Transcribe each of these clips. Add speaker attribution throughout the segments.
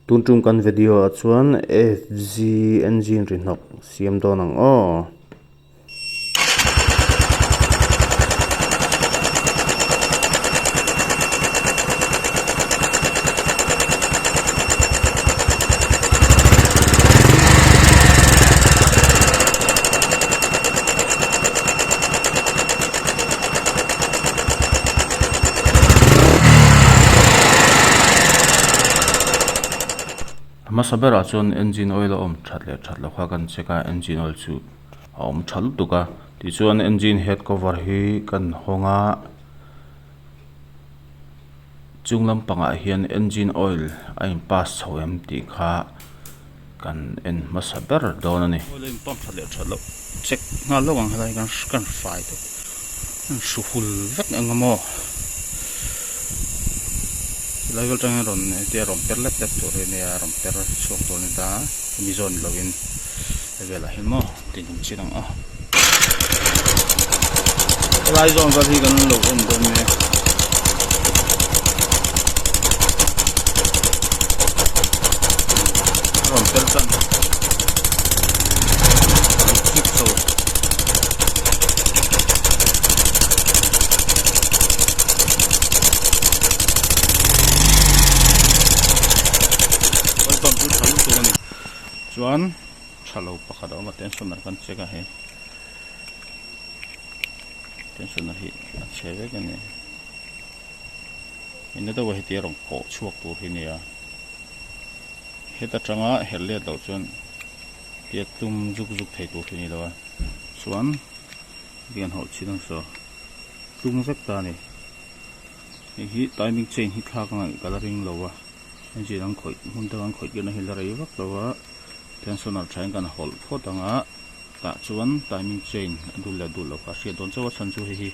Speaker 1: tuntum kan video a chuan FZ engine rinok siam dawn ang aw masabera chuan engine oil om thatle kha kan cheka engine oil chu om thal tuka ti chuan engine head cover hi kan honga chunglam panga hian engine oil a in pass chhoem ti kha kan en masaber dawn ani oil in pump thatle check nga lawang halai kan fai to shuhul vek angamo level tang ron te rom perlet tep to re ne rom per sok to ni ta mi zone login level a hilmo tin chinang a lai zone ka thi kan lo on don me rom per tan chuan thalo pakhat awm a tensioner kan cheka he tensioner hi a cheve kan ne inna to hi te rong ko chuak tur hi ne a heta tanga herle do chuan te tum juk thei tur hi ni lo chuan bian ho chinang so tum zak ta ni hi timing chain hi thak ngai coloring lo wa engine ang khoi mun ta ang khoi ke na hil rai vak lo wa tensioner thain kan hol photanga ta chuan timing chain dul lo ka hria don chawa chan chu hi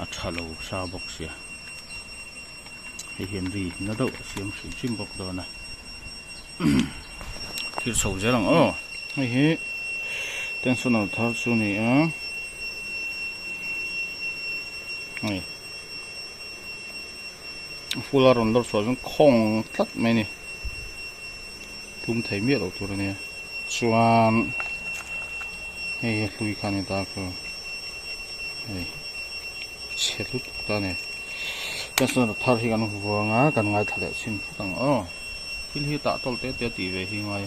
Speaker 1: a thalo sa box ya hi henry na do siam chim bok do na thil so jerang o hi tensioner thar chu ni a ai full on lor so jong khong tlat mai ni tum thei mi lo tur ne chuan hei hlui khan ta ko hei chelut ta ne tension thar hi kan huanga kan ngai thale chin tang o thil hi ta tol te ti ve hi ngai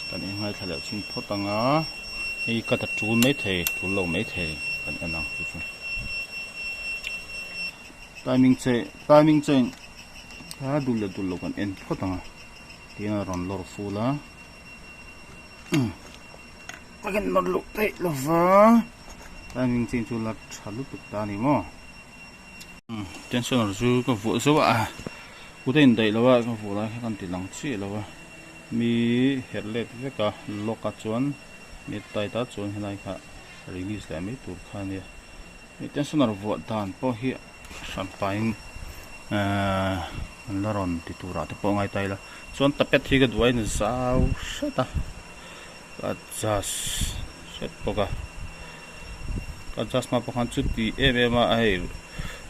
Speaker 1: kan ngai thale chin photanga hei ka ta tu mai thei tu lo mai thei kan ana chu timing chain ha dul lo kan en photanga tina ron lor fula again not look tai lova timing chain chu la chalu tuk ta ni mo tensioner chu ko vo so a uten dai lawa ko vo la kan ti lang chi lawa mi herlet veka loka chuan mi tai ta chuan helai kha release la mi tur kha ni mi tensioner vo dan po hi champagne laron ti tura te po ngai tai la chuan tapet hi ga duai na zau seta adjust set poka adjust ma pakhan chu ti ma ai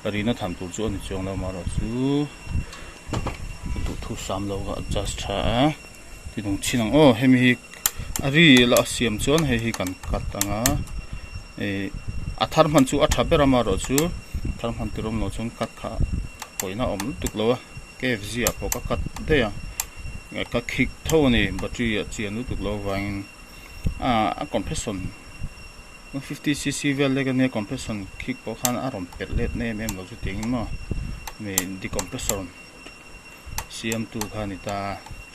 Speaker 1: arina tham tur chu ani chong la ma ro chu tu thu sam lo ga adjust tha ti dong chinang o hemi hi ari la siam chuan hi kan katanga athar man chu a thabera ma ro chu thar man tirom no chung kat kha poina om tuk lo KFZ a poka kat de ya ka kick thoni battery a chian tuk lo wang a compression 50cc vel le ne compression kick po khan arom perlet ne mem lo chu ting mo me decompressor CM2 khanita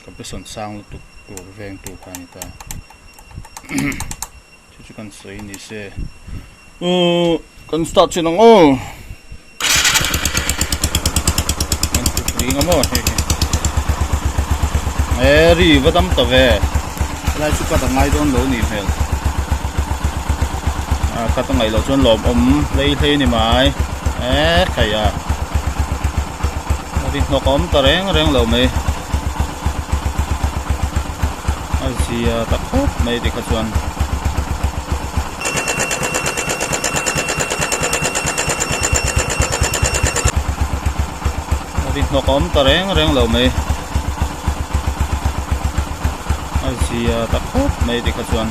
Speaker 1: compression sound tuk tur veng tu khanita chu kan sei ni se kan start chinang o ngamo eri vadam to ve lai chu ka ngai don lo ni hel ka ta ngai lo chon lom om lei thei ni mai khaya ri no kom ta reng lo me asia ta khop mai de ka chuan đi nó có ta reng lầu mày gì ta khóc mày thì cái chuyện